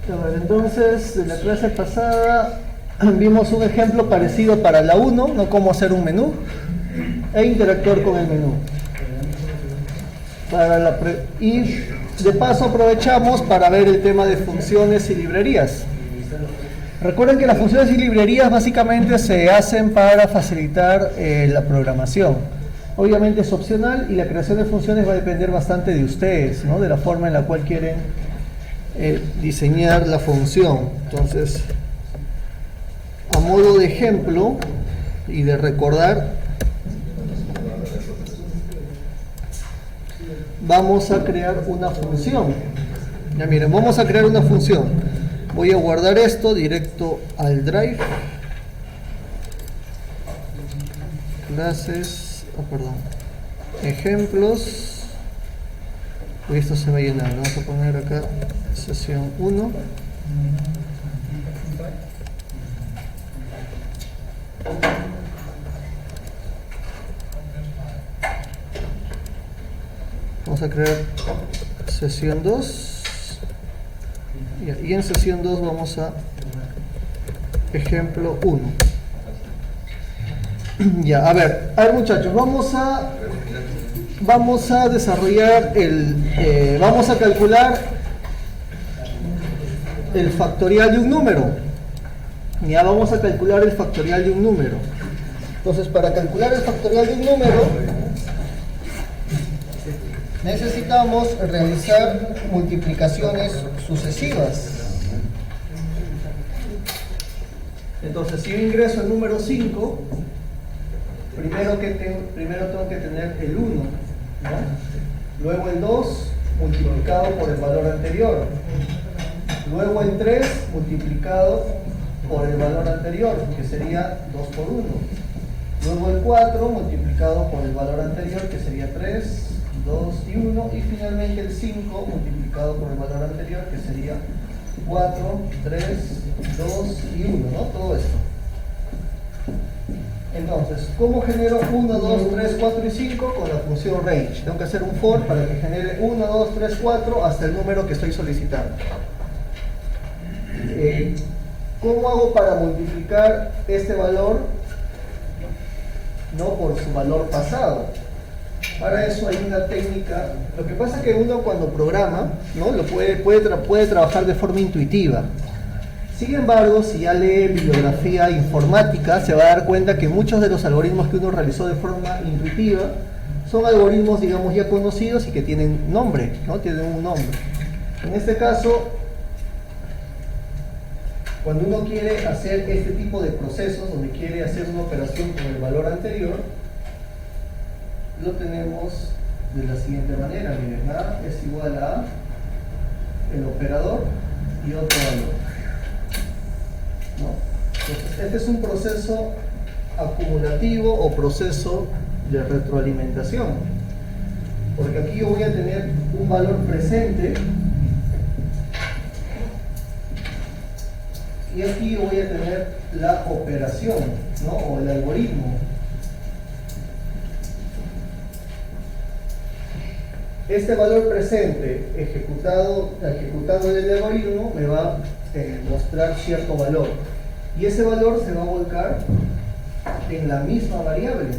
A ver, entonces, en la clase pasada vimos un ejemplo parecido para la 1, ¿no? Cómo hacer un menú e interactuar con el menú. Y de paso aprovechamos para ver el tema de funciones y librerías. Recuerden que las funciones y librerías básicamente se hacen para facilitar la programación. Obviamente es opcional y la creación de funciones va a depender bastante de ustedes, ¿no? De la forma en la cual quieren diseñar la función. Entonces, a modo de ejemplo y de recordar, vamos a crear una función. Ya miren, vamos a crear una función. Voy a guardar esto directo al Drive. Clases, ejemplos. Y esto se va a llenar. Vamos a poner acá sesión 1. Vamos a crear sesión 2. Y en sesión 2 vamos a ejemplo 1. Ya, a ver muchachos, vamos a desarrollar vamos a calcular el factorial de un número. Ya vamos a calcular el factorial de un número. Entonces, para calcular el factorial de un número, necesitamos realizar multiplicaciones sucesivas. Entonces, si yo ingreso el número 5, primero tengo que tener el 1, ¿no? Luego el 2 multiplicado por el valor anterior, luego el 3 multiplicado por el valor anterior, que sería 2 por 1, luego el 4 multiplicado por el valor anterior, que sería 3, 2 y 1, y finalmente el 5 multiplicado por el valor anterior, que sería 4, 3, 2 y 1, ¿no? Todo esto. Entonces, ¿cómo genero 1, 2, 3, 4 y 5? Con la función range. Tengo que hacer un for para que genere 1, 2, 3, 4 hasta el número que estoy solicitando. ¿Cómo hago para multiplicar este valor, no, por su valor pasado? Para eso hay una técnica. Lo que pasa es que uno cuando programa, ¿no? puede trabajar de forma intuitiva. Sin embargo, si ya lee bibliografía informática, se va a dar cuenta que muchos de los algoritmos que uno realizó de forma intuitiva son algoritmos, digamos, ya conocidos y que tienen nombre, ¿no? Tienen un nombre. En este caso, cuando uno quiere hacer este tipo de procesos, donde quiere hacer una operación con el valor anterior, lo tenemos de la siguiente manera. Miren, A es igual a el operador y otro valor, ¿no? Entonces, este es un proceso acumulativo o proceso de retroalimentación, porque aquí yo voy a tener un valor presente y aquí yo voy a tener la operación, ¿no? O el algoritmo. Este valor presente ejecutando el algoritmo me va a mostrar cierto valor, y ese valor se va a volcar en la misma variable.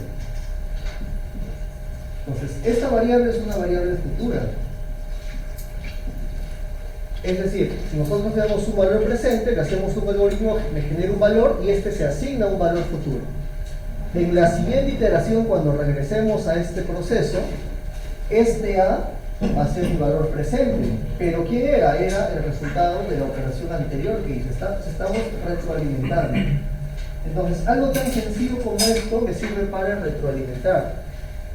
Entonces, esta variable es una variable futura. Es decir, si nosotros le damos un valor presente, le hacemos un algoritmo, me genera un valor y este se asigna a un valor futuro. En la siguiente iteración, cuando regresemos a este proceso, este A va a ser un valor presente, pero ¿quién era? Era el resultado de la operación anterior que hice. Estamos retroalimentando. Entonces, algo tan sencillo como esto me sirve para retroalimentar.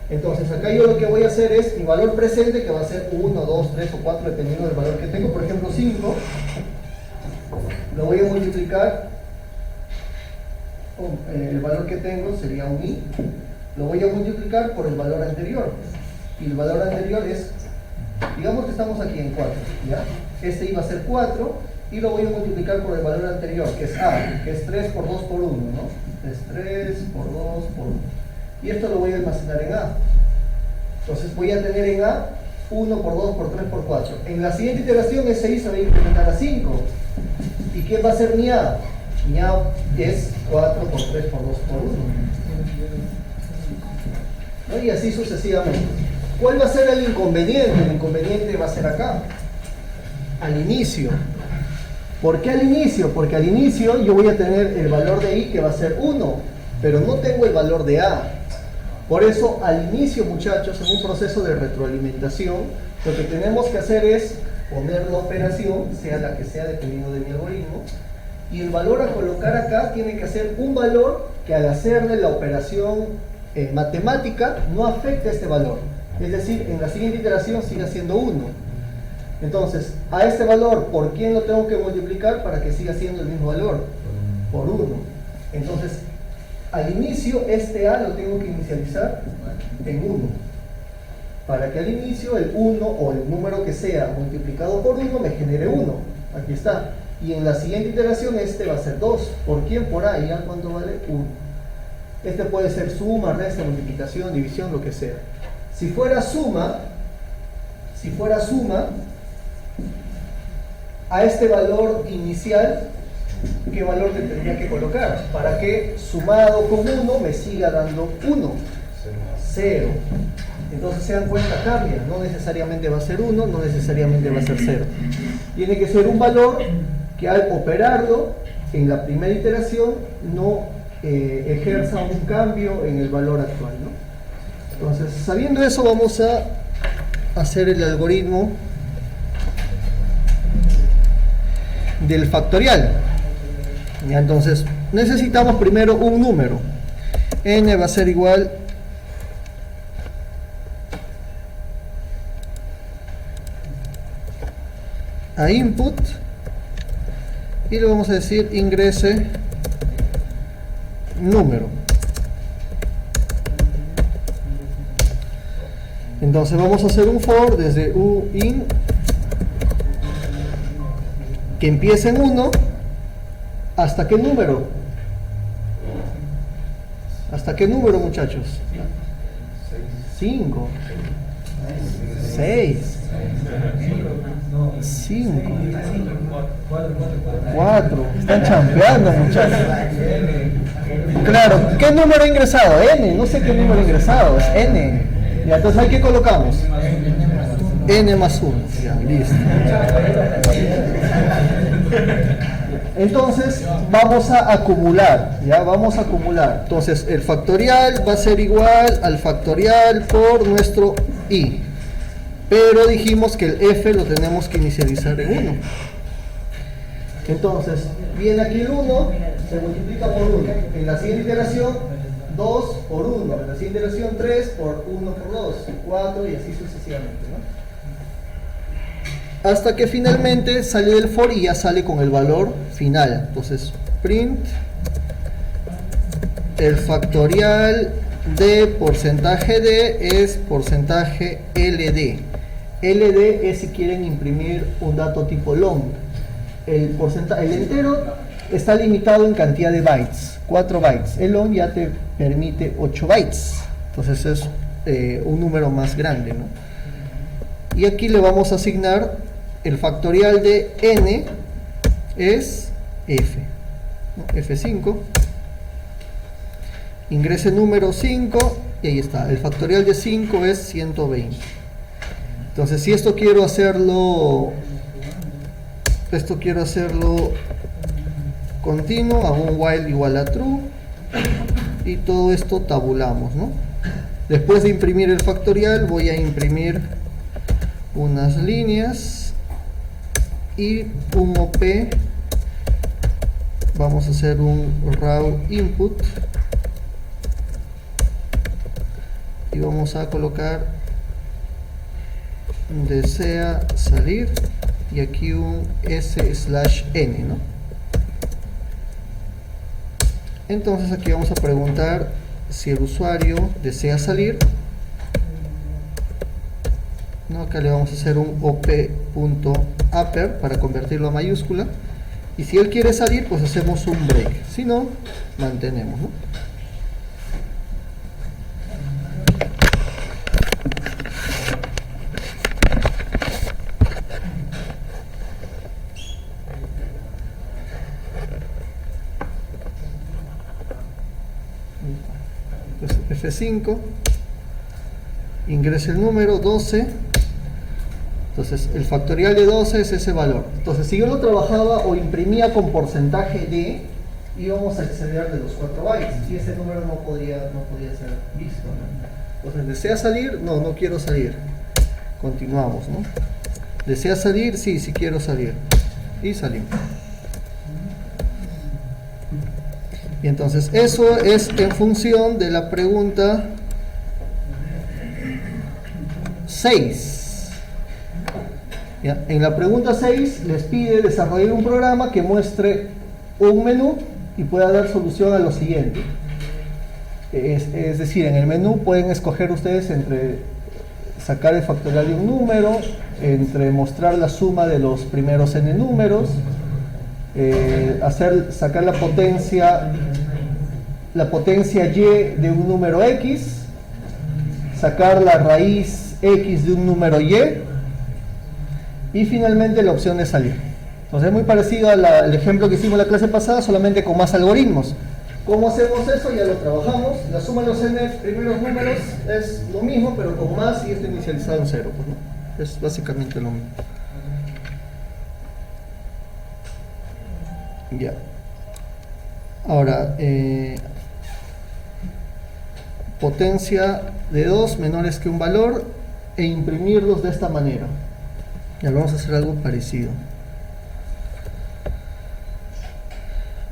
Entonces, acá yo lo que voy a hacer es mi valor presente, que va a ser 1, 2, 3 o 4, dependiendo del valor que tengo. Por ejemplo, 5, lo voy a multiplicar. El valor que tengo sería un i, lo voy a multiplicar por el valor anterior. Y el valor anterior es, digamos que estamos aquí en 4, ¿ya? Este iba a ser 4 y lo voy a multiplicar por el valor anterior, que es A, que es 3 por 2 por 1, ¿no? Es 3 por 2 por 1. Y esto lo voy a almacenar en A. Entonces voy a tener en A 1 por 2 por 3 por 4. En la siguiente iteración ese i se va a incrementar a 5. ¿Y quién va a ser mi a? Mi a es 4 por 3 por 2 por 1. ¿No? Y así sucesivamente. ¿Cuál va a ser el inconveniente? El inconveniente va a ser acá, al inicio. ¿Por qué al inicio? Porque al inicio yo voy a tener el valor de i que va a ser 1, pero no tengo el valor de a. Por eso al inicio, muchachos, en un proceso de retroalimentación, lo que tenemos que hacer es poner la operación, sea la que sea dependiendo de mi algoritmo, y el valor a colocar acá tiene que ser un valor que al hacerle la operación matemática no afecte a este valor. Es decir, en la siguiente iteración siga siendo 1. Entonces, a este valor, ¿por quién lo tengo que multiplicar para que siga siendo el mismo valor? Por 1. Entonces, al inicio, este a lo tengo que inicializar en 1. Para que al inicio el 1 o el número que sea multiplicado por 1 me genere 1. Aquí está. Y en la siguiente iteración este va a ser 2. ¿Por quién? Por a. ¿Y a cuánto vale? 1. Este puede ser suma, resta, multiplicación, división, lo que sea. Si fuera suma, a este valor inicial, ¿qué valor le tendría que colocar? Para que sumado con 1 me siga dando 1. 0. Entonces se dan cuenta, cambia. No necesariamente va a ser 1, no necesariamente va a ser 0. Tiene que ser un valor que al operarlo en la primera iteración no ejerza un cambio en el valor actual, ¿no? Entonces, sabiendo eso, vamos a hacer el algoritmo del factorial. ¿Ya? Entonces, necesitamos primero un número. N va a ser igual a input y le vamos a decir ingrese número. Entonces vamos a hacer un for desde uin que empiece en 1 hasta qué número. ¿Hasta qué número, muchachos? 5 6 5 4. Están champeando, muchachos. Claro, ¿qué número ha ingresado? N, no sé qué número ha ingresado, es N. Ya, entonces ahí, ¿qué colocamos? N más 1. Ya, listo. Entonces vamos a acumular, ya vamos a acumular. Entonces el factorial va a ser igual al factorial por nuestro i. Pero dijimos que el f lo tenemos que inicializar en 1. Entonces, viene aquí el 1, se multiplica por 1. En la siguiente iteración, 2 por 1. En la siguiente iteración, 3 por 1 por 2, 4 y así sucesivamente, ¿no? Hasta que finalmente sale del for y ya sale con el valor final. Entonces, print el factorial de porcentaje d es porcentaje LD. LD es si quieren imprimir un dato tipo long. El entero está limitado en cantidad de bytes, 4 bytes. El long ya te permite 8 bytes. Entonces es un número más grande, ¿no? Y aquí le vamos a asignar el factorial de n es f, ¿no? F5. Ingrese número 5 y ahí está. El factorial de 5 es 120. Entonces, si esto quiero hacerlo continuo, hago un while igual a true y todo esto tabulamos, ¿no? Después de imprimir el factorial voy a imprimir unas líneas y un OP. Vamos a hacer un raw input y vamos a colocar desea salir y aquí un s/n, ¿no? Entonces aquí vamos a preguntar si el usuario desea salir, ¿no? Acá le vamos a hacer un op.upper para convertirlo a mayúscula y si él quiere salir pues hacemos un break, si no mantenemos, ¿no? F5, ingrese el número 12. Entonces el factorial de 12 es ese valor. Entonces si yo lo trabajaba o imprimía con porcentaje de, íbamos a exceder de los 4 bytes y ese número no podía ser visto, ¿no? Entonces, ¿desea salir? No, no quiero salir. Continuamos, ¿no? ¿Desea salir? Sí, sí quiero salir. Y salimos. Y entonces eso es en función de la pregunta 6. ¿Ya? En la pregunta 6 les pide desarrollar un programa que muestre un menú y pueda dar solución a lo siguiente. Es decir, en el menú pueden escoger ustedes entre sacar el factorial de un número, entre mostrar la suma de los primeros n números, sacar la potencia y de un número x, sacar la raíz x de un número y finalmente la opción de salir. Entonces es muy parecido al ejemplo que hicimos la clase pasada, solamente con más algoritmos. ¿Cómo hacemos eso? Ya lo trabajamos. La suma de los n primeros números es lo mismo, pero con más y esto inicializado en 0. Pues, ¿no? Es básicamente lo mismo. Ya. Ahora, potencia de 2 menores que un valor e imprimirlos de esta manera. Ya vamos a hacer algo parecido.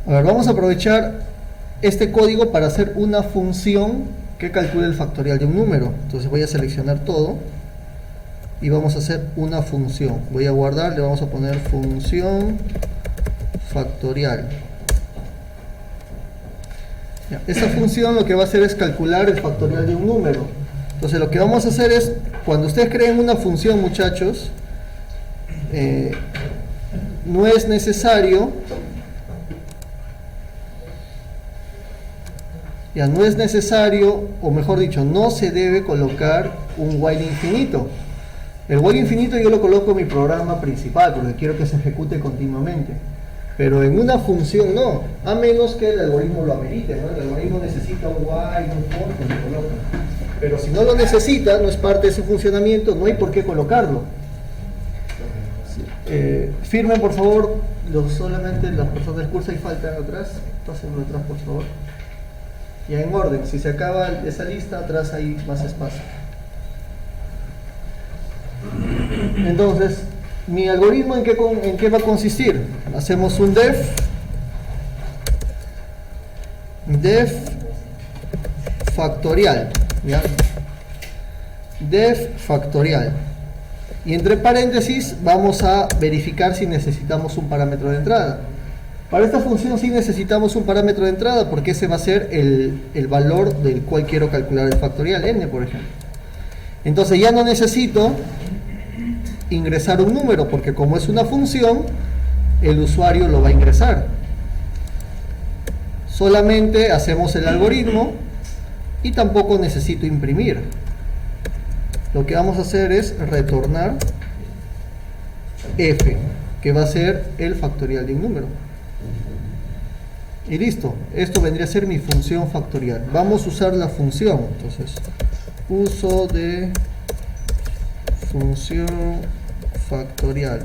A ver, vamos a aprovechar este código para hacer una función que calcule el factorial de un número. Entonces voy a seleccionar todo y vamos a hacer una función. Voy a guardar, le vamos a poner función factorial. Ya, esta función lo que va a hacer es calcular el factorial de un número. Entonces lo que vamos a hacer es, cuando ustedes creen una función, muchachos, no es necesario o mejor dicho, no se debe colocar un while infinito. El while infinito yo lo coloco en mi programa principal porque quiero que se ejecute continuamente, pero en una función no, a menos que el algoritmo lo amerite, ¿no? El algoritmo necesita un while, un for, pues lo coloca. Pero si no lo necesita, no es parte de su funcionamiento, no hay por qué colocarlo. Firmen por favor, solamente las personas del curso, ahí faltan atrás, pásenlo atrás por favor. Ya en orden, si se acaba esa lista, atrás hay más espacio. Entonces, mi algoritmo ¿en qué va a consistir? Hacemos un def factorial, ¿ya? Def factorial. Y entre paréntesis vamos a verificar si necesitamos un parámetro de entrada. Para esta función sí necesitamos un parámetro de entrada porque ese va a ser el valor del cual quiero calcular el factorial, n por ejemplo. Entonces ya no necesito ingresar un número porque como es una función, el usuario lo va a ingresar. Solamente hacemos el algoritmo y tampoco necesito imprimir. Lo que vamos a hacer es retornar f, que va a ser el factorial de un número. Y listo, esto vendría a ser mi función factorial. Vamos a usar la función, entonces, uso de función factorial.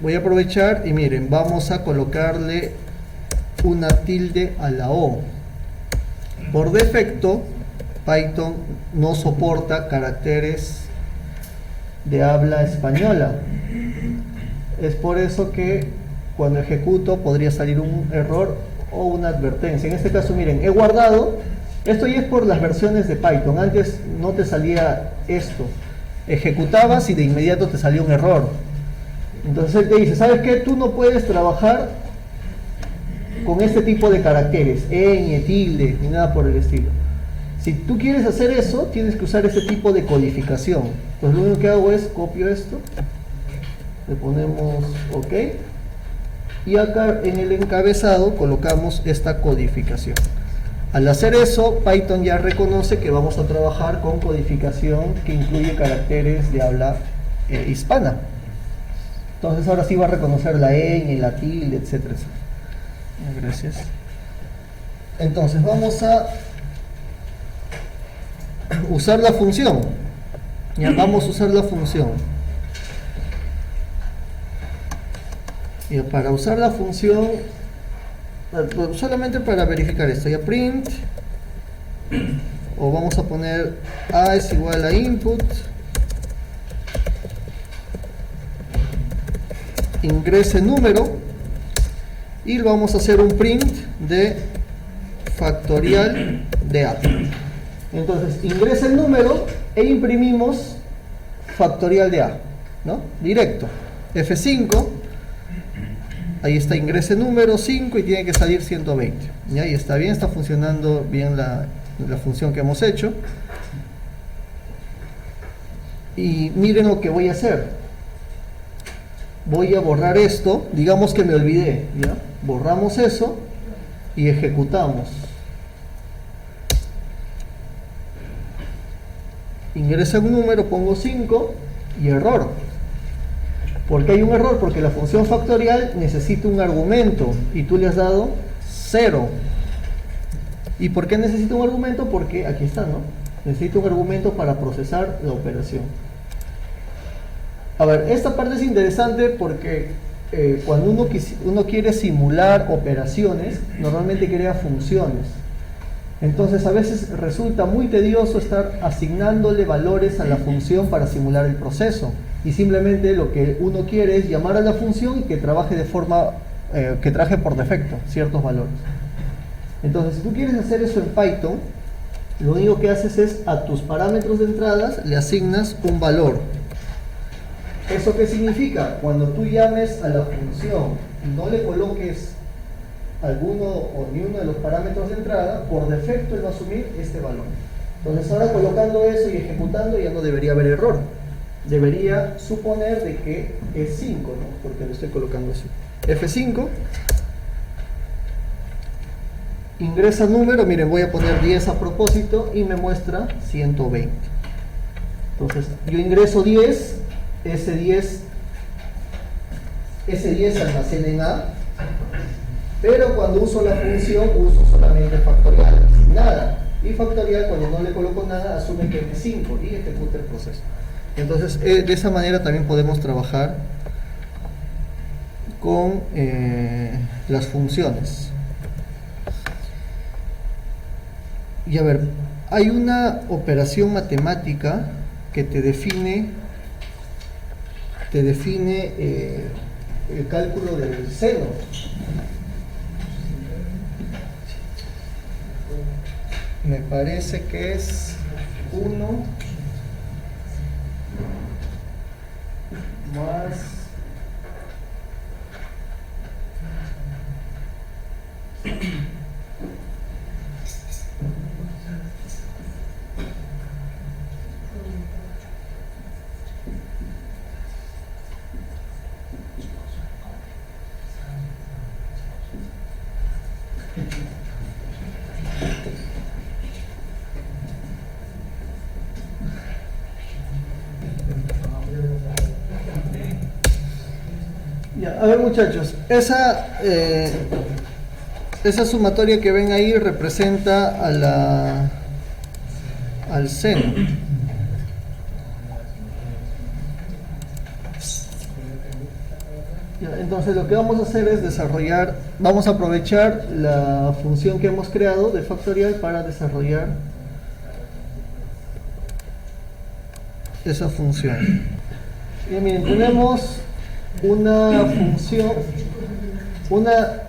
Voy a aprovechar y miren, vamos a colocarle una tilde a la O. Por defecto, Python no soporta caracteres de habla española. Es por eso que cuando ejecuto podría salir un error o una advertencia. En este caso, miren, he guardado. Esto ya es por las versiones de Python. Antes no te salía esto. Ejecutabas y de inmediato te salía un error. Entonces él te dice, ¿sabes qué? Tú no puedes trabajar con este tipo de caracteres, ñ, tilde, ni nada por el estilo. Si tú quieres hacer eso, tienes que usar este tipo de codificación. Entonces lo único que hago es copio esto, le ponemos OK, y acá en el encabezado colocamos esta codificación. Al hacer eso, Python ya reconoce que vamos a trabajar con codificación que incluye caracteres de habla hispana. Entonces ahora sí va a reconocer la ñ, la tilde, etcétera, etcétera. Gracias. Entonces vamos a usar la función. Ya, vamos a usar la función. Y para usar la función, solamente para verificar esto, ya print, o vamos a poner a es igual a input, ingrese número, y vamos a hacer un print de factorial de a. Entonces ingresa el número e imprimimos factorial de a, ¿no? Directo. F5, ahí está, ingrese número 5 y tiene que salir 120. Y ahí está bien, está funcionando bien la función que hemos hecho. Y miren lo que voy a hacer. Voy a borrar esto, digamos que me olvidé, ¿ya? Borramos eso y ejecutamos. Ingresa un número, pongo 5 y error. ¿Por qué hay un error? Porque la función factorial necesita un argumento y tú le has dado 0. ¿Y por qué necesita un argumento? Porque aquí está, ¿no? Necesita un argumento para procesar la operación. A ver, esta parte es interesante porque cuando uno quiere simular operaciones, normalmente crea funciones. Entonces a veces resulta muy tedioso estar asignándole valores a la función para simular el proceso. Y simplemente lo que uno quiere es llamar a la función y que trabaje de forma, que traje por defecto ciertos valores. Entonces, si tú quieres hacer eso en Python, lo único que haces es a tus parámetros de entradas le asignas un valor. ¿Eso qué significa? Cuando tú llames a la función y no le coloques alguno o ni uno de los parámetros de entrada, por defecto él va a asumir este valor. Entonces ahora colocando eso y ejecutando ya no debería haber error. Debería suponer de que es 5, ¿no? Porque lo estoy colocando así. F5, ingresa número, miren, voy a poner 10 a propósito y me muestra 120. Entonces yo ingreso 10, ese 10 almacena en A, pero cuando uso la función uso solamente factorial, sin nada. Y factorial, cuando no le coloco nada, asume que es 5 y ejecuta el proceso. Entonces, de esa manera también podemos trabajar con las funciones. Y a ver, hay una operación matemática que te define el cálculo del seno. Me parece que es 1 más ya, a ver muchachos, esa sumatoria que ven ahí representa al seno. Ya, entonces lo que vamos a hacer es vamos a aprovechar la función que hemos creado de factorial para desarrollar esa función. Y miren, tenemos una función, una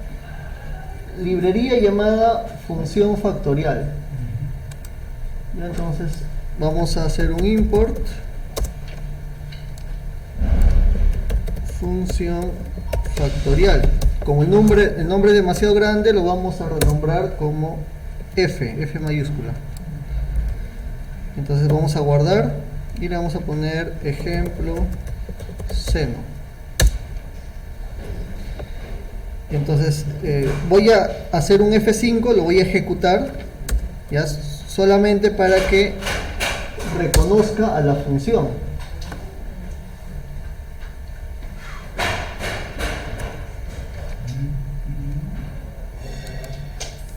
librería llamada función factorial. Ya, entonces vamos a hacer un import función factorial. Como el nombre es demasiado grande, lo vamos a renombrar como F mayúscula. Entonces vamos a guardar y le vamos a poner ejemplo seno. Entonces voy a hacer un F5, lo voy a ejecutar, ya, solamente para que reconozca a la función.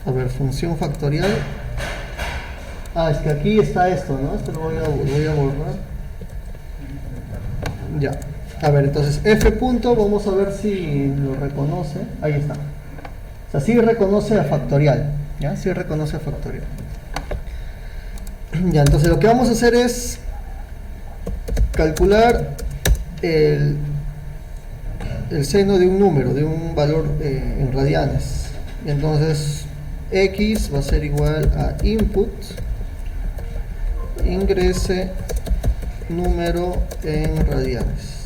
A ver, ver, función factorial. Ah, es que aquí está esto, ¿no? Esto lo voy a borrar. Ya. A ver, entonces f punto, vamos a ver si lo reconoce. Ahí está. O sea, sí reconoce a factorial. ¿Ya? Sí reconoce a factorial. Ya, entonces lo que vamos a hacer es calcular el seno de un número, de un valor en radianes. Y entonces x va a ser igual a input ingrese número en radianes.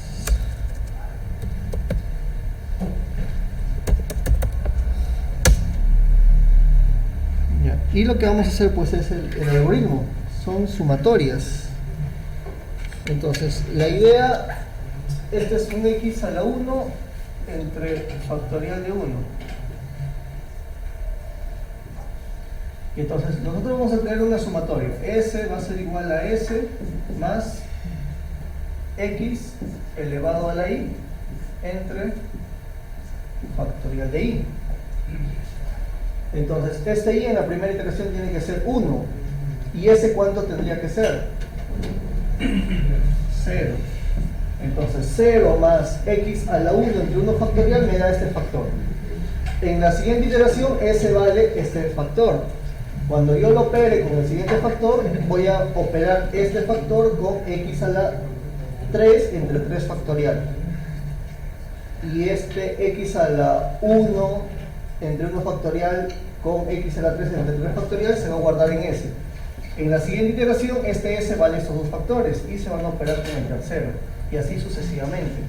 Ya. Y lo que vamos a hacer pues es el algoritmo, son sumatorias. Entonces la idea, este es un x a la 1 entre factorial de 1. Y entonces nosotros vamos a tener una sumatoria. S va a ser igual a S más X elevado a la I entre factorial de I. Entonces este I en la primera iteración tiene que ser 1. ¿Y ese cuánto tendría que ser? 0. Entonces 0 más X a la 1 entre 1 factorial me da este factor. En la siguiente iteración S vale este factor. Cuando yo lo opere con el siguiente factor, voy a operar este factor con x a la 3 entre 3 factorial. Y este x a la 1 entre 1 factorial con x a la 3 entre 3 factorial se va a guardar en S. En la siguiente iteración, este S vale estos dos factores y se van a operar con el tercero. Y así sucesivamente.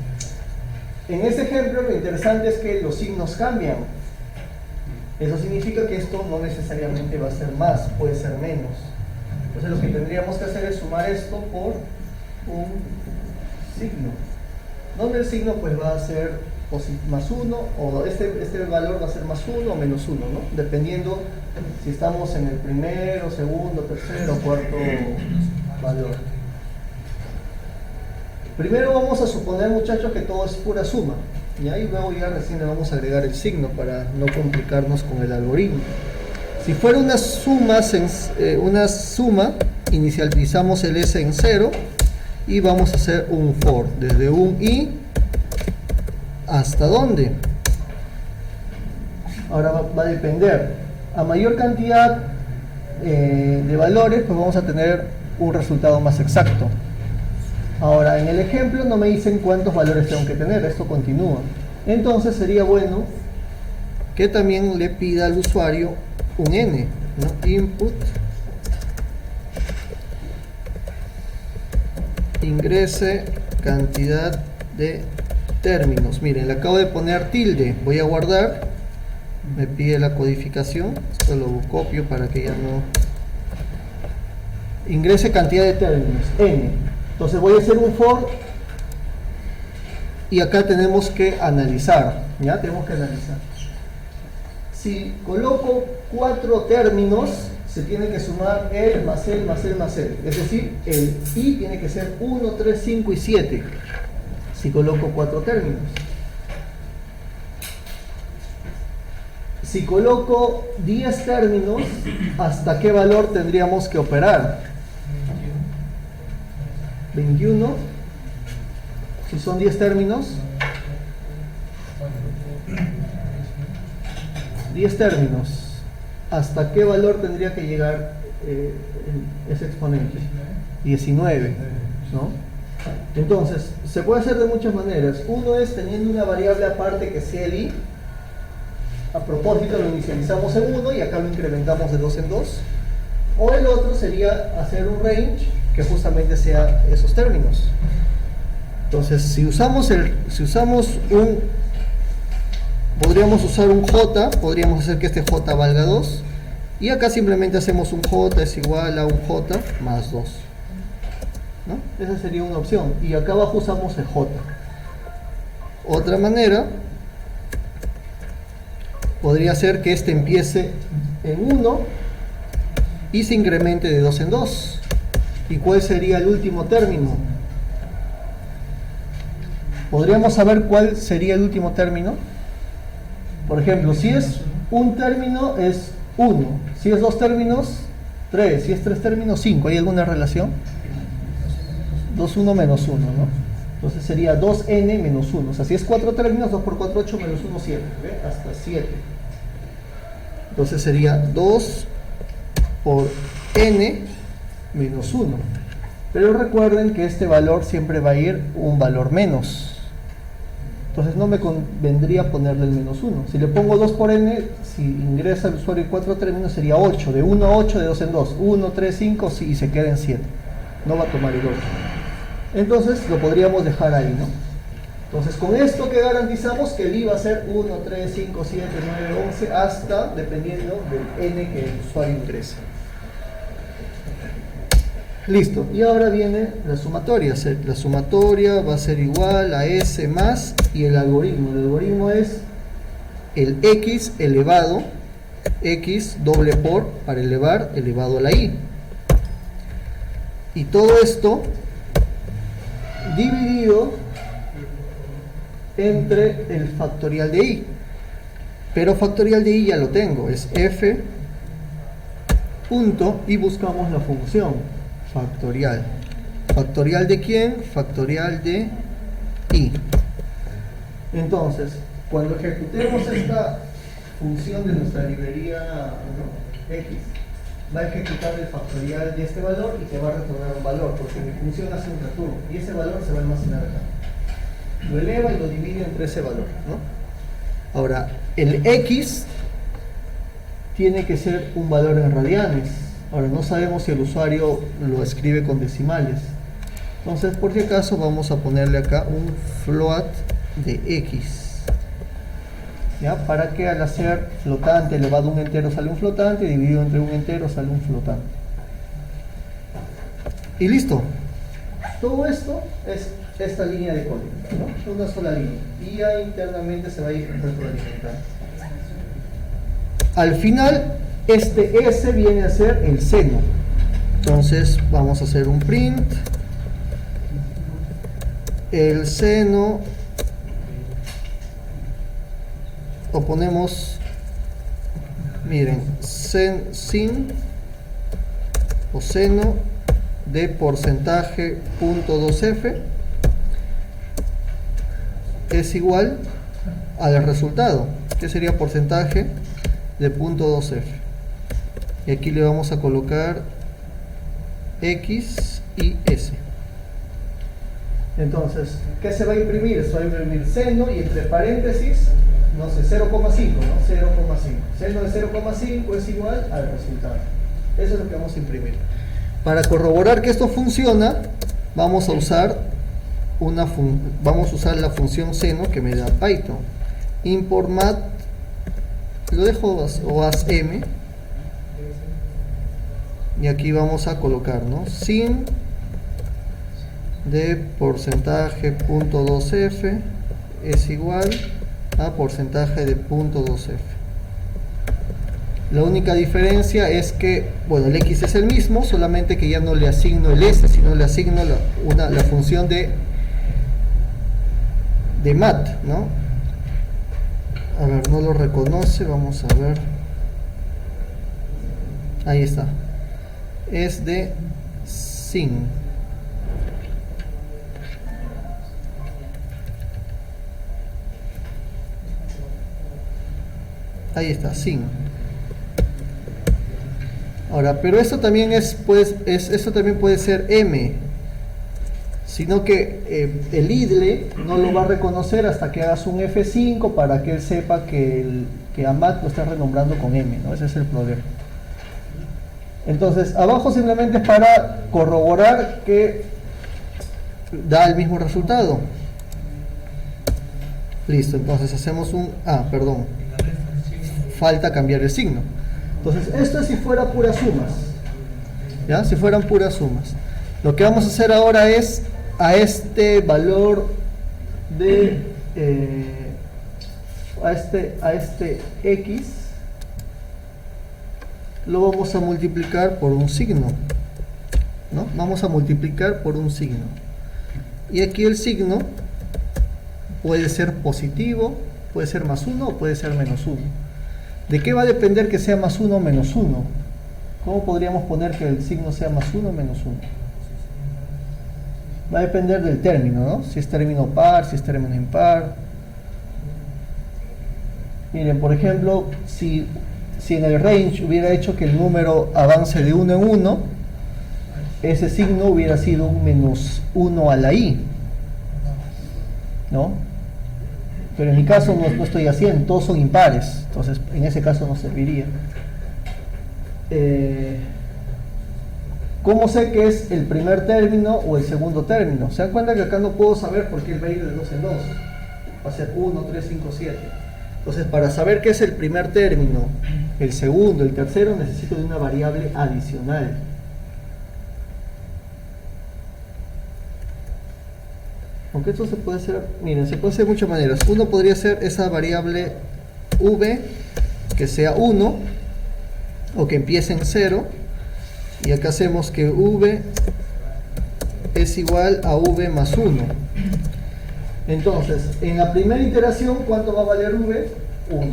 En este ejemplo, lo interesante es que los signos cambian. Eso significa que esto no necesariamente va a ser más, puede ser menos. Entonces lo que tendríamos que hacer es sumar esto por un signo, donde el signo pues va a ser más 1, o este valor va a ser más 1 o menos 1, ¿no? Dependiendo si estamos en el primero, segundo, tercero, cuarto valor. Primero vamos a suponer, muchachos, que todo es pura suma. Y ahí luego ya recién le vamos a agregar el signo para no complicarnos con el algoritmo. Si fuera una suma, inicializamos el S en 0 y vamos a hacer un for desde un I hasta ¿dónde? Ahora va a depender. A mayor cantidad de valores, pues vamos a tener un resultado más exacto. Ahora, en el ejemplo no me dicen cuántos valores tengo que tener, esto continúa. Entonces sería bueno que también le pida al usuario un n, ¿no? Input ingrese cantidad de términos. Miren, le acabo de poner tilde, voy a guardar, me pide la codificación, esto lo copio para que ya no... Ingrese cantidad de términos, n. Entonces voy a hacer un for y acá tenemos que analizar, ¿ya? Tenemos que analizar. Si coloco 4 términos, se tiene que sumar el más el más el más el. Es decir, el i tiene que ser 1, 3, 5 y 7. Si coloco 4 términos. Si coloco 10 términos, ¿hasta qué valor tendríamos que operar? 21, si son 10 términos, 10 términos, ¿hasta qué valor tendría que llegar ese exponente? 19, ¿no? Entonces, se puede hacer de muchas maneras. Uno es teniendo una variable aparte que sea el i. A propósito lo inicializamos en 1 y acá lo incrementamos de 2 en 2. O el otro sería hacer un range que justamente sea esos términos. Entonces, podríamos usar un j, podríamos hacer que este j valga 2, y acá simplemente hacemos un j es igual a un j más 2, ¿no? Esa sería una opción, y acá abajo usamos el j. Otra manera podría ser que este empiece en 1 y se incremente de 2 en 2. ¿Y cuál sería el último término? ¿Podríamos saber cuál sería el último término? Por ejemplo, si es un término, es 1. Si es 2 términos, 3. Si es 3 términos, 5. ¿Hay alguna relación? 2, 1 menos 1, ¿no? Entonces sería 2n menos 1. O sea, si es 4 términos, 2 por 4, 8 menos 1, 7. ¿Ve? Hasta 7. Entonces sería 2 por n menos 1. Pero recuerden que este valor siempre va a ir un valor menos. Entonces no me convendría ponerle el menos 1. Si le pongo 2 por n, si ingresa el usuario 4 términos, sería 8. De 1 a 8, de 2 en 2. 1, 3, 5, y se queda en 7. No va a tomar el 8. Entonces lo podríamos dejar ahí, ¿no? Entonces con esto que garantizamos que el i va a ser 1, 3, 5, 7, 9, 11, hasta, dependiendo del n que el usuario ingrese. Listo, y ahora viene la sumatoria. La sumatoria va a ser igual a S más y el algoritmo. El algoritmo es el X elevado, X doble por, para elevar, elevado a la I. Y todo esto dividido entre el factorial de I. Pero factorial de I ya lo tengo, es F punto y buscamos la función. Factorial. ¿Factorial de quién? Factorial de i. Entonces, cuando ejecutemos esta función de nuestra librería, ¿no?, X, va a ejecutar el factorial de este valor y te va a retornar un valor, porque mi función hace un return y ese valor se va a almacenar acá. Lo eleva y lo divide entre ese valor, ¿no? Ahora, el X tiene que ser un valor en radianes. Ahora, no sabemos si el usuario lo escribe con decimales. Entonces, por si acaso, vamos a ponerle acá un float de X. ¿Ya? Para que al hacer flotante elevado a un entero sale un flotante, dividido entre un entero sale un flotante. Y listo. Todo esto es esta línea de código, ¿no? Una sola línea. Y ya internamente se va a ir retroalimentando. Al final, este S viene a ser el seno. Entonces vamos a hacer un print. El seno, o ponemos, miren, sin o seno de porcentaje punto 2f es igual al resultado, que sería porcentaje de punto 2f. Y aquí le vamos a colocar X y S. Entonces, ¿qué se va a imprimir? Se va a imprimir seno y entre paréntesis, no sé, 0,5, ¿no? 0,5. Seno de 0,5 es igual al resultado. Eso es lo que vamos a imprimir. Para corroborar que esto funciona, vamos a usar la función seno que me da Python. Import mat, lo dejo o as m. Y aquí vamos a colocar, ¿no?, sin de porcentaje punto 2f es igual a porcentaje de punto 2f. La única diferencia es que, bueno, el x es el mismo, solamente que ya no le asigno el s, sino le asigno la función de mat, ¿no? A ver, no lo reconoce, vamos a ver. Ahí está. Es de sin. Ahí está, sin. Ahora, pero esto también esto también puede ser m, sino que el idle no lo va a reconocer hasta que hagas un F5 para que él sepa que a mat lo está renombrando con m, ¿no? Ese es el problema. Entonces, abajo simplemente es para corroborar que da el mismo resultado. Listo, entonces hacemos perdón, falta cambiar el signo. Entonces, esto es si fuera puras sumas, ¿ya? Si fueran puras sumas. Lo que vamos a hacer ahora es a este valor de a este x lo vamos a multiplicar por un signo, ¿no? Vamos a multiplicar por un signo. Y aquí el signo puede ser positivo, puede ser más 1 o puede ser menos 1. ¿De qué va a depender que sea más 1 o menos 1? ¿Cómo podríamos poner que el signo sea más 1 o menos 1? Va a depender del término, ¿no? Si es término par, si es término impar. Miren, por ejemplo, si en el range hubiera hecho que el número avance de 1 en 1, ese signo hubiera sido un menos 1 a la i, ¿no? Pero en mi caso no estoy haciendo, todos son impares, entonces en ese caso no serviría. ¿Cómo sé que es el primer término o el segundo término? Se dan cuenta que acá no puedo saber por qué va a ir de 2 en 2. Va a ser 1, 3, 5, 7. Entonces, para saber qué es el primer término, el segundo, el tercero, necesito de una variable adicional. Aunque esto se puede hacer, miren, se puede hacer de muchas maneras. Uno podría ser esa variable v que sea 1 o que empiece en 0. Y acá hacemos que v es igual a v más 1. Entonces, en la primera iteración, ¿cuánto va a valer v? 1.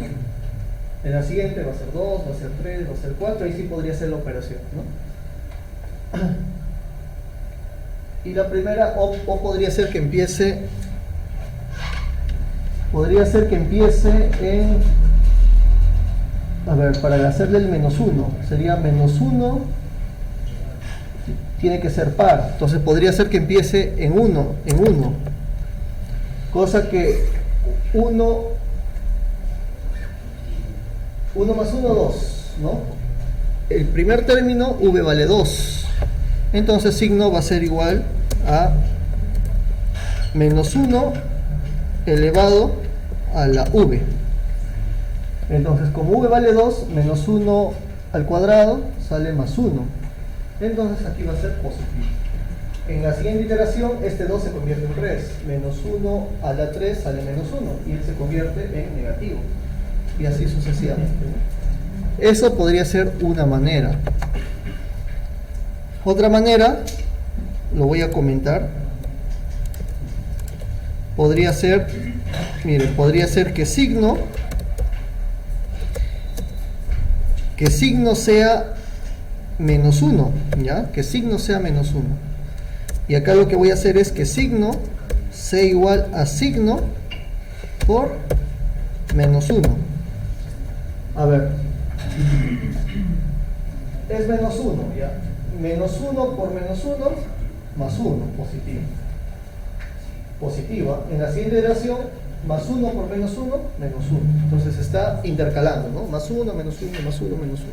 En la siguiente va a ser 2, va a ser 3, va a ser 4. Ahí sí podría ser la operación, ¿no? Y la primera o podría ser que empiece en, a ver, para hacerle el menos 1 sería menos 1, tiene que ser par, entonces podría ser que empiece en 1, cosa que 1 más 1, 2, ¿no? El primer término v vale 2, entonces signo va a ser igual a menos 1 elevado a la v. Entonces, como v vale 2, menos 1 al cuadrado sale más 1. Entonces aquí va a ser positivo. En la siguiente iteración, este 2 se convierte en 3. Menos 1 a la 3 sale menos 1 y él se convierte en negativo. Y así sucesivamente, ¿no? Eso podría ser una manera. Otra manera, lo voy a comentar, podría ser, miren, podría ser que signo sea menos 1, ¿ya? Que signo sea menos 1. Y acá lo que voy a hacer es que signo sea igual a signo por menos 1. A ver, es menos 1, ¿ya? Menos 1 por menos 1, más 1, positivo. Positiva. En la siguiente iteración, más 1 por menos 1, menos 1. Entonces está intercalando, ¿no? Más 1, menos 1, más 1, menos 1.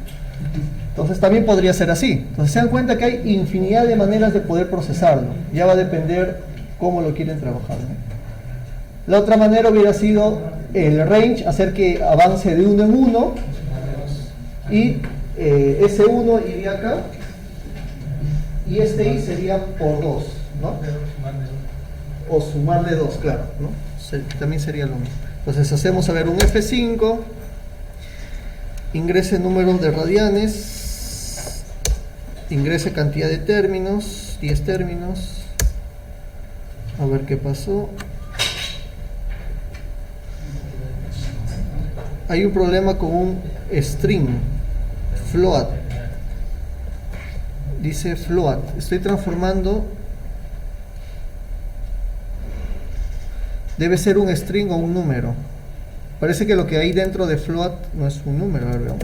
Entonces también podría ser así. Entonces se dan cuenta que hay infinidad de maneras de poder procesarlo. Ya va a depender cómo lo quieren trabajar, ¿no? La otra manera hubiera sido el range, hacer que avance de 1 en 1 y ese 1 iría acá y este i sería por 2, ¿no? O sumarle 2, claro, ¿no? También sería lo mismo. Entonces hacemos, a ver, un F5, ingrese número de radianes, ingrese cantidad de términos, 10 términos, a ver qué pasó. Hay un problema con un string, float, dice float, estoy transformando, debe ser un string o un número. Parece que lo que hay dentro de float no es un número. A ver, veamos.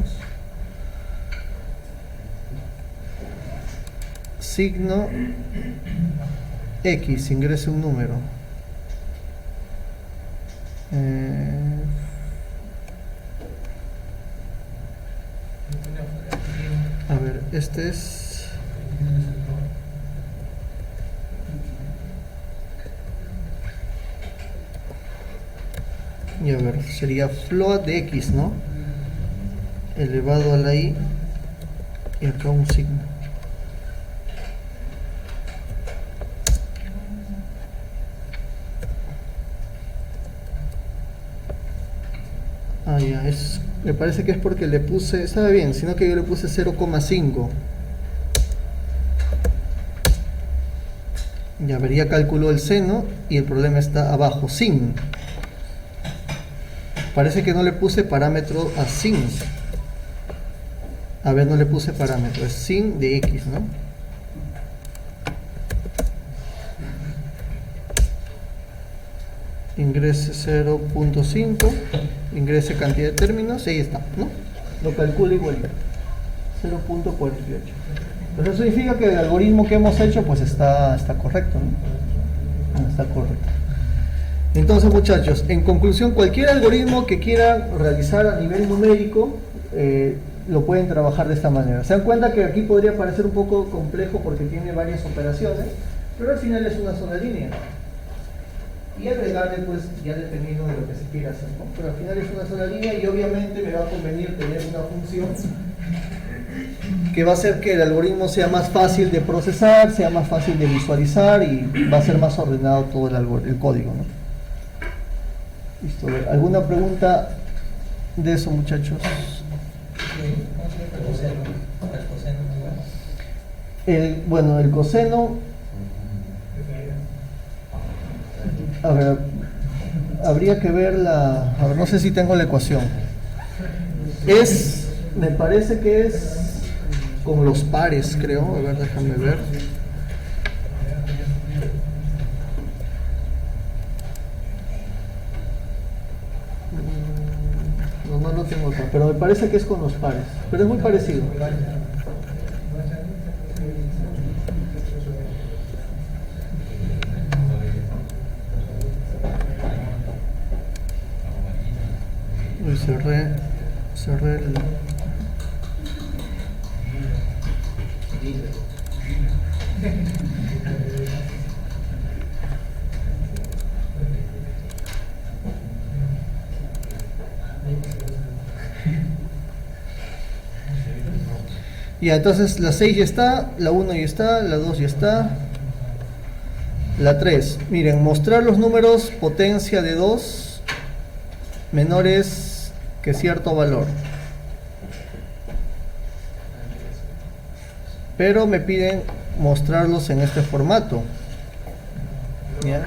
Signo X, ingrese un número. A ver, este es... Y a ver, sería float de X, ¿no? Elevado a la I y acá un signo. Ah, ya, me parece que es porque le puse, estaba bien, sino que yo le puse 0,5. Ya vería, calculó el seno y el problema está abajo, sin. Parece que no le puse parámetro a sin. A ver, no le puse parámetro, es sin de x, ¿no? Ingrese 0.5, ingrese cantidad de términos, y ahí está, ¿no? Lo calcula igualito, 0.48. Entonces eso significa que el algoritmo que hemos hecho pues está correcto, ¿no? Está correcto. Entonces, muchachos, en conclusión, cualquier algoritmo que quieran realizar a nivel numérico lo pueden trabajar de esta manera. Se dan cuenta que aquí podría parecer un poco complejo porque tiene varias operaciones, pero al final es una sola línea. Y agregarle, pues, ya dependiendo de lo que se quiera hacer, ¿no? Pero al final es una sola línea y obviamente me va a convenir tener una función que va a hacer que el algoritmo sea más fácil de procesar, sea más fácil de visualizar y va a ser más ordenado todo el código, ¿no? Listo. ¿Alguna pregunta de eso, muchachos? Bueno, el coseno, a ver, habría que ver a ver, no sé si tengo la ecuación. Me parece que es con los pares, creo. A ver, déjame ver. No lo tengo acá, pero me parece que es con los pares. Pero es muy parecido. Uy, cerré el... Ya, entonces la 6 ya está, la 1 ya está, la 2 ya está, la 3. Miren, mostrar los números potencia de 2 menores que cierto valor. Pero me piden mostrarlos en este formato. ¿Ya?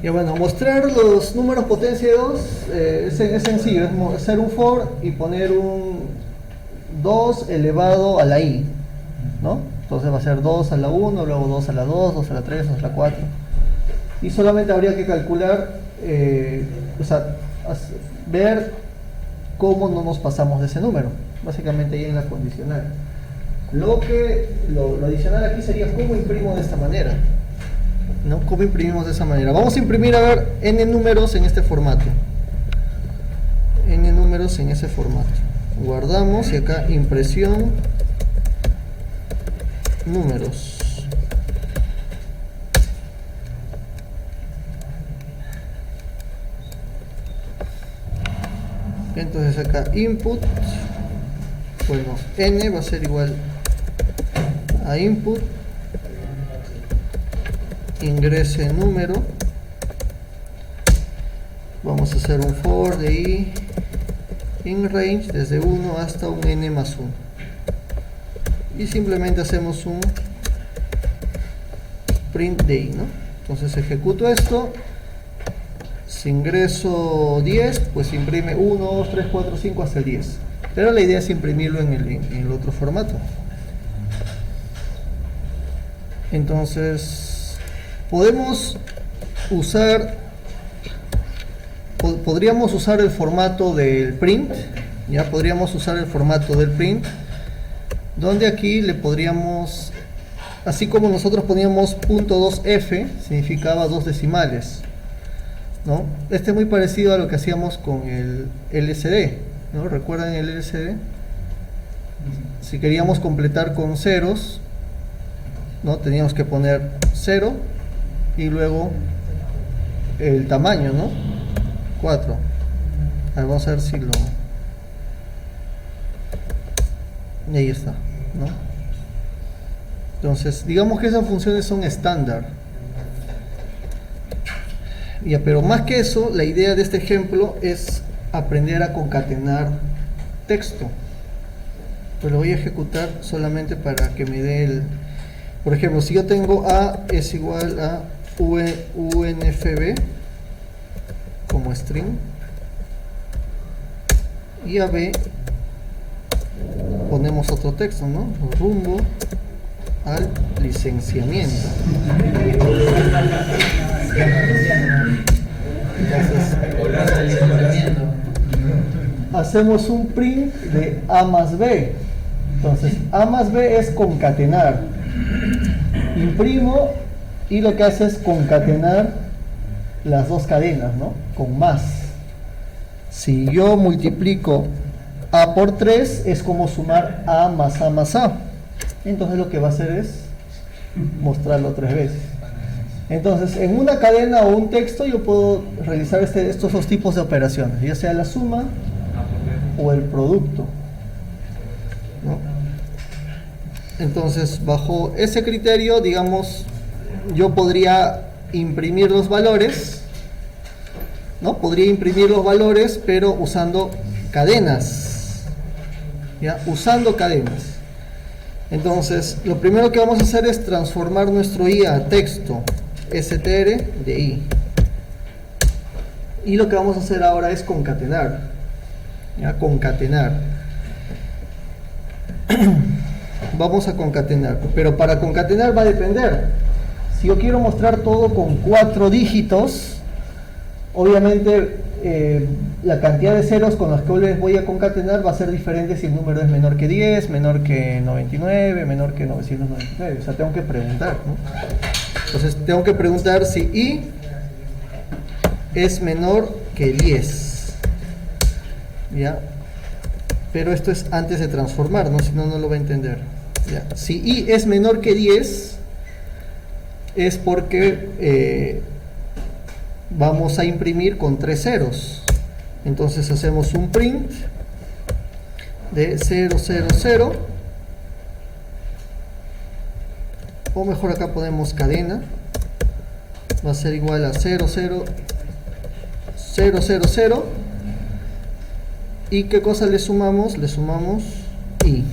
Y bueno, mostrar los números potencia de 2 es sencillo, es hacer un for y poner un 2 elevado a la i, ¿no? Entonces va a ser 2 a la 1, luego 2 a la 2, 2 a la 3, 2 a la 4. Y solamente habría que calcular, o sea, ver cómo no nos pasamos de ese número, básicamente ahí en la condicional. Lo adicional aquí sería cómo imprimo de esta manera. ¿No? ¿Cómo imprimimos de esa manera? Vamos a imprimir, a ver, n números en este formato. N números en ese formato. Guardamos y acá impresión números. Entonces acá input, bueno, n va a ser igual a input, ingrese número, vamos a hacer un for de i in range desde 1 hasta un n más 1 y simplemente hacemos un print de i, ¿no? Entonces ejecuto esto, si ingreso 10 pues imprime 1, 2, 3, 4, 5 hasta el 10, pero la idea es imprimirlo en el otro formato. Entonces podríamos usar el formato del print, ya podríamos usar el formato del print, donde aquí le podríamos, así como nosotros poníamos .2f, significaba 2 decimales, ¿no? Este es muy parecido a lo que hacíamos con el LCD, ¿no? ¿Recuerdan el LCD? Si queríamos completar con ceros, ¿no? Teníamos que poner 0 y luego el tamaño, ¿no? 4. A ver, vamos a ver si lo... Y ahí está, ¿no? Entonces, digamos que esas funciones son estándar. Ya, pero más que eso, la idea de este ejemplo es aprender a concatenar texto. Pues lo voy a ejecutar solamente para que me dé el... Por ejemplo, si yo tengo A es igual a UNFB como string y a B ponemos otro texto, ¿no? Rumbo al licenciamiento. Entonces, hacemos un print de A más B. Entonces, A más B es concatenar. Imprimo y lo que hace es concatenar las dos cadenas, ¿no? Con más. Si yo multiplico A por 3 es como sumar A más A más A. Entonces lo que va a hacer es mostrarlo 3 veces. Entonces en una cadena o un texto yo puedo realizar estos dos tipos de operaciones, ya sea la suma o el producto, ¿no? Entonces bajo ese criterio, digamos, yo podría imprimir los valores, ¿no? Podría imprimir los valores pero usando cadenas, ¿ya? Usando cadenas. Entonces, lo primero que vamos a hacer es transformar nuestro I a texto str de I. Y lo que vamos a hacer ahora es concatenar. ¿Ya? Concatenar. Vamos a concatenar. Pero para concatenar va a depender. Si yo quiero mostrar todo con 4 dígitos, obviamente la cantidad de ceros con los que les voy a concatenar va a ser diferente si el número es menor que 10, menor que 99, menor que 999. O sea, tengo que preguntar, ¿no? Entonces tengo que preguntar si I es menor que 10. ¿Ya? Pero esto es antes de transformar, ¿no? Si no, no lo va a entender. ¿Ya? Si I es menor que 10 es porque vamos a imprimir con 3 ceros. Entonces hacemos un print de 0, 0, 0, o mejor acá ponemos cadena, va a ser igual a 0, 0, 0, 0, 0. ¿Y qué cosa le sumamos? Le sumamos I,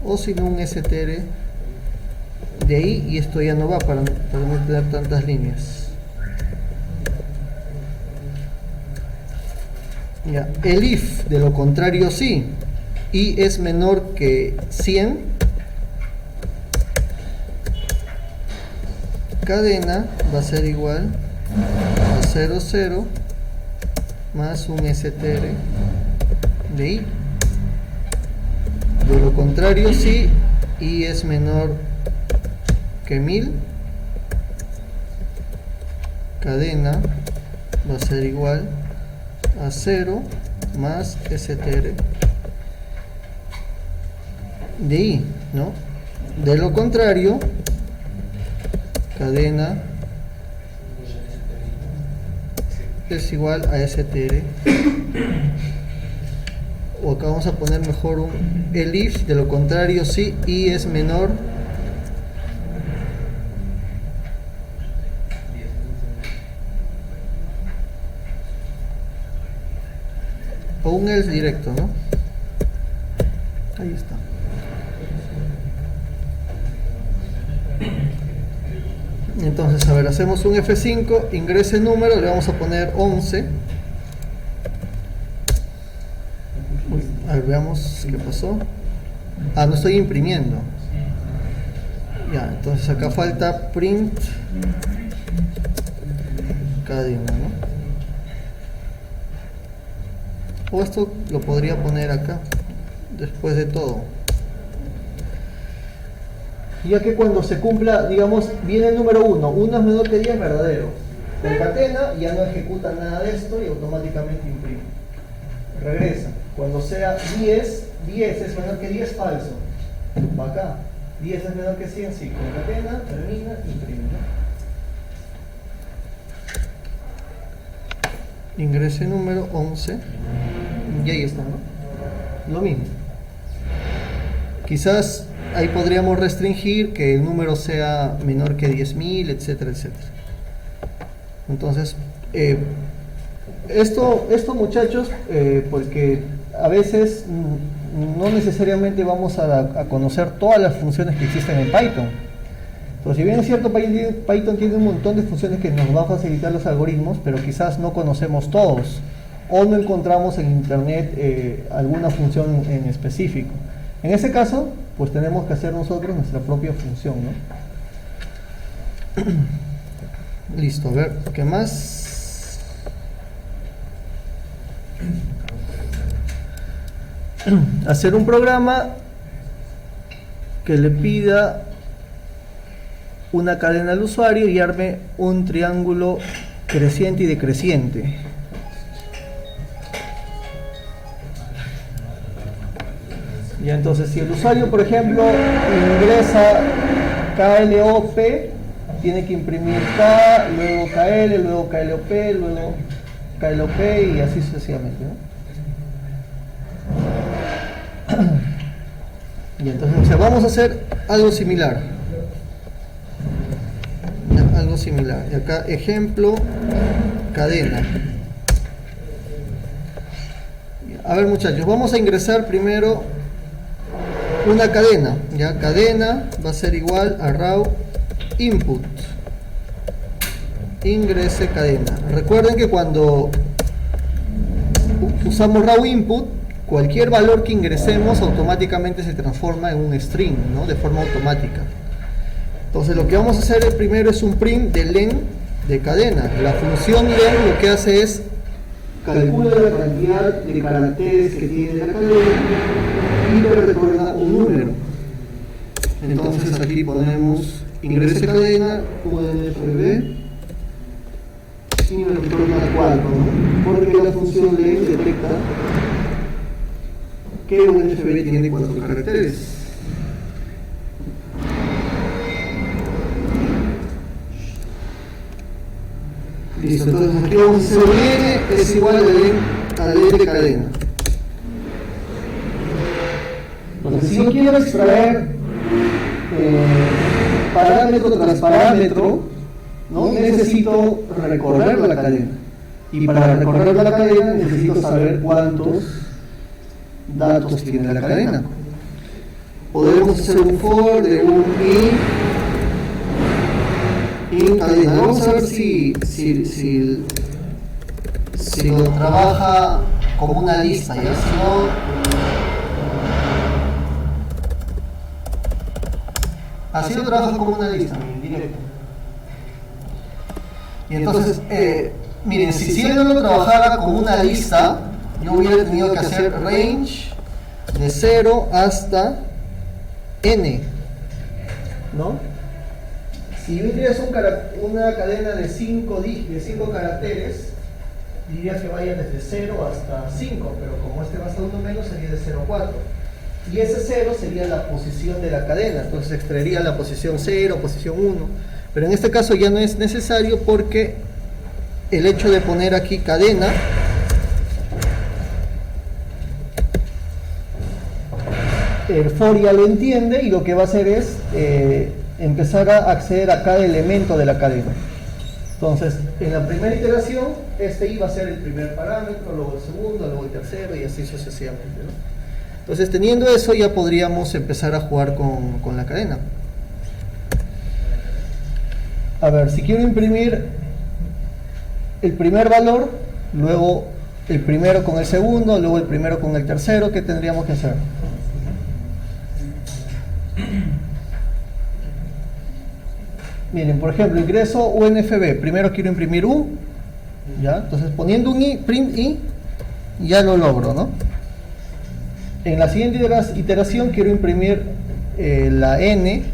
o si no un str de I, y esto ya no va para no tener tantas líneas. Ya. El if, de lo contrario, sí, I es menor que 100, cadena va a ser igual a 0, 0 más un str de I. De lo contrario, sí, I es menor que 1000, cadena va a ser igual a 0 más str de I, ¿no? De lo contrario, cadena es igual a str, o acá vamos a poner mejor el if, de lo contrario si I es menor o un else directo, ¿no? Ahí está. Entonces, a ver, hacemos un F5, ingrese número, le vamos a poner 11. Uy, a ver, veamos qué pasó. Ah, no estoy imprimiendo. Ya, entonces acá falta print cadena, ¿no? O esto lo podría poner acá, después de todo. Ya que cuando se cumpla, digamos, viene el número 1, 1 es menor que 10, verdadero. Concatena, ya no ejecuta nada de esto y automáticamente imprime. Regresa. Cuando sea 10, 10 es menor que 10, falso. Va acá. 10 es menor que 100, sí. Concatena, termina, imprime, ¿no? Ingrese número 11. Y ahí está, ¿no? Lo mismo. Quizás ahí podríamos restringir que el número sea menor que 10.000, etcétera, etcétera. Entonces, esto muchachos, porque a veces no necesariamente vamos a conocer todas las funciones que existen en Python. Entonces, si bien es cierto, Python tiene un montón de funciones que nos va a facilitar los algoritmos, pero quizás no conocemos todos, o no encontramos en internet alguna función en específico. En ese caso, pues tenemos que hacer nosotros nuestra propia función, ¿no? Listo, a ver, ¿qué más? Hacer un programa que le pida una cadena al usuario y arme un triángulo creciente y decreciente. Y entonces, si el usuario, por ejemplo, ingresa KLOP, tiene que imprimir K, luego KL, luego KLOP, luego KLOP y así sucesivamente, ¿no? Y entonces, o sea, vamos a hacer algo similar. Algo similar. Y acá, ejemplo, cadena. A ver, muchachos, vamos a ingresar primero una cadena. Ya, cadena va a ser igual a raw input. Ingrese cadena. Recuerden que cuando usamos raw input, cualquier valor que ingresemos automáticamente se transforma en un string, ¿no? De forma automática. Entonces lo que vamos a hacer primero es un print de len de cadena. La función len lo que hace es calcula la cantidad de caracteres que tiene la cadena y le retorna un número. Entonces aquí ponemos ingrese cadena, UNFB y me retorna 4, ¿no? Porque la función len detecta que UNFB tiene 4 caracteres. Listo, entonces aquí vamos a hacer n es igual a len de cadena. Entonces, si yo quiero extraer parámetro tras parámetro, ¿no? Necesito recorrer la cadena. Y para recorrer la cadena necesito saber cuántos datos tiene la cadena. Podemos hacer un for de un in cadena. Vamos a ver si lo trabaja como una lista, ¿ya? Si no, así lo trabaja como una lista, directo. Y entonces, miren, si él no lo trabajara como una lista, yo hubiera tenido que hacer range de 0 hasta n, ¿no? Si yo ingreso una cadena de 5 caracteres, diría que vaya desde 0 hasta 5, pero como este va hasta 1 menos, sería de 0 a 4. Y ese 0 sería la posición de la cadena, entonces extraería la posición 0, posición 1. Pero en este caso ya no es necesario porque el hecho de poner aquí cadena el for ya lo entiende y lo que va a hacer es empezar a acceder a cada elemento de la cadena. Entonces, en la primera iteración, este iba a ser el primer parámetro, luego el segundo, luego el tercero y así sucesivamente, ¿no? Entonces, teniendo eso, ya podríamos empezar a jugar con la cadena. A ver, si quiero imprimir el primer valor, luego el primero con el segundo, luego el primero con el tercero, ¿qué tendríamos que hacer? Miren, por ejemplo, ingreso UNFB, primero quiero imprimir U, ¿ya? Entonces poniendo un I, print I, ya lo logro, ¿no? En la siguiente iteración quiero imprimir la N,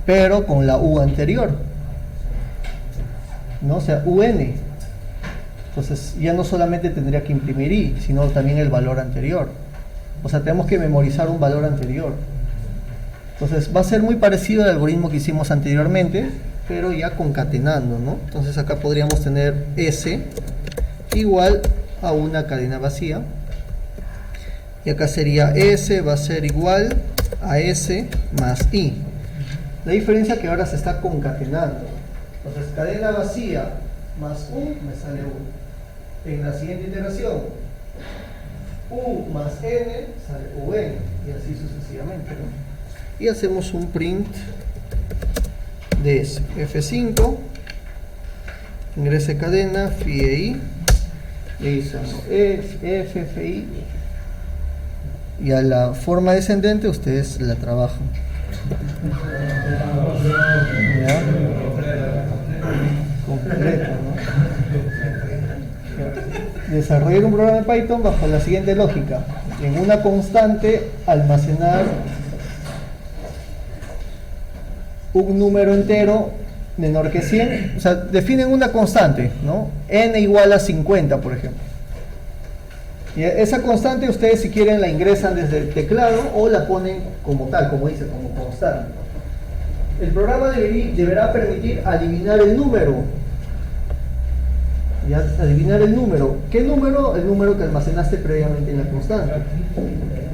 pero con la U anterior, ¿no? O sea, UN. Entonces ya no solamente tendría que imprimir I, sino también el valor anterior. O sea, tenemos que memorizar un valor anterior. Entonces va a ser muy parecido al algoritmo que hicimos anteriormente, pero ya concatenando, ¿no? Entonces acá podríamos tener S igual a una cadena vacía. Y acá sería S va a ser igual a S más I. La diferencia es que ahora se está concatenando. Entonces cadena vacía más U me sale U. En la siguiente iteración, U más N sale UN, y así sucesivamente, ¿no? Y hacemos un print de eso. F5, ingrese cadena, FI, FI, y a la forma descendente ustedes la trabajan. ¿Ya? Completo, ¿no? Desarrollar un programa de Python bajo la siguiente lógica: en una constante almacenar un número entero menor que 100, o sea, definen una constante, ¿no? N igual a 50, por ejemplo. Y esa constante ustedes, si quieren, la ingresan desde el teclado o la ponen como tal, como dice, como constante. El programa deberá permitir adivinar el número. ¿Ya? Adivinar el número. ¿Qué número? El número que almacenaste previamente en la constante.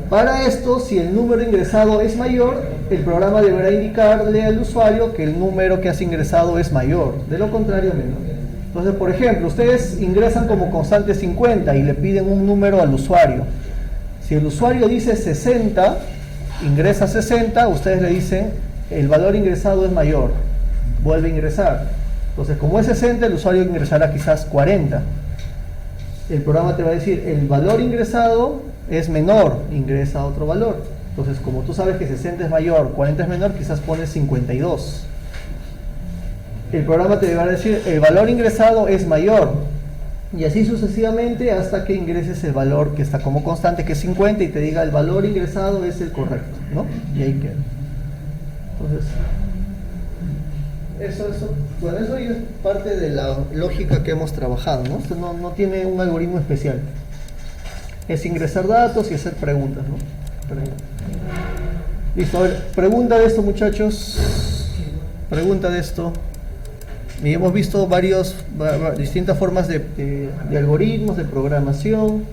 Para esto, si el número ingresado es mayor, el programa deberá indicarle al usuario que el número que has ingresado es mayor. De lo contrario, menor. Entonces, por ejemplo, ustedes ingresan como constante 50 y le piden un número al usuario. Si el usuario dice 60, ingresa 60, ustedes le dicen el valor ingresado es mayor, vuelve a ingresar. Entonces, como es 60, el usuario ingresará quizás 40. El programa te va a decir el valor ingresado es menor, ingresa otro valor. Entonces, como tú sabes que 60 es mayor, 40 es menor, quizás pones 52. El programa te va a decir el valor ingresado es mayor, y así sucesivamente hasta que ingreses el valor que está como constante, que es 50, y te diga el valor ingresado es el correcto, ¿no? Y ahí queda. Entonces, eso ya es parte de la lógica que hemos trabajado, ¿no? Esto no tiene un algoritmo especial. Es ingresar datos y hacer preguntas, ¿no? Listo, a ver, pregunta de esto, muchachos. Pregunta de esto. Y hemos visto distintas formas de algoritmos, de programación.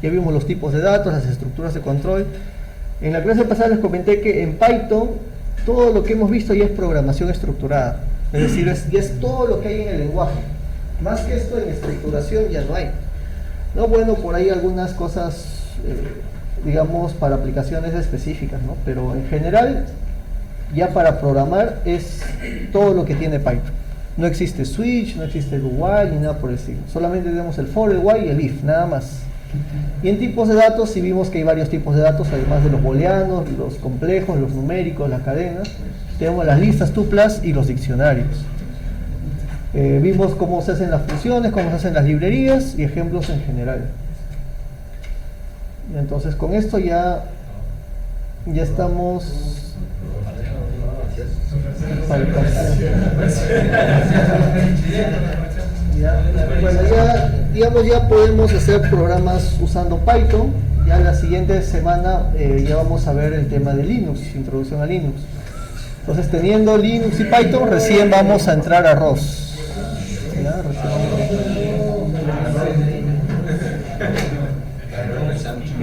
Ya vimos los tipos de datos, las estructuras de control. En la clase pasada les comenté que en Python todo lo que hemos visto ya es programación estructurada. Es decir, ya es todo lo que hay en el lenguaje. Más que esto en estructuración ya no hay. No, bueno, por ahí algunas cosas, digamos, para aplicaciones específicas, ¿no? Pero en general, ya para programar es todo lo que tiene Python. No existe switch, no existe el while ni nada por el estilo. Solamente tenemos el for, el while y el if, nada más. Y en tipos de datos, sí vimos que hay varios tipos de datos, además de los booleanos, los complejos, los numéricos, las cadenas. Tenemos las listas, tuplas y los diccionarios. Vimos cómo se hacen las funciones, cómo se hacen las librerías y ejemplos en general. Y entonces con esto ya estamos... Bueno, ya podemos hacer programas usando Python. Ya la siguiente semana ya vamos a ver el tema de Linux, introducción a Linux. Entonces, teniendo Linux y Python, recién vamos a entrar a ROS.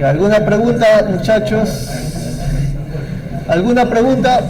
¿Alguna pregunta, muchachos? ¿Alguna pregunta?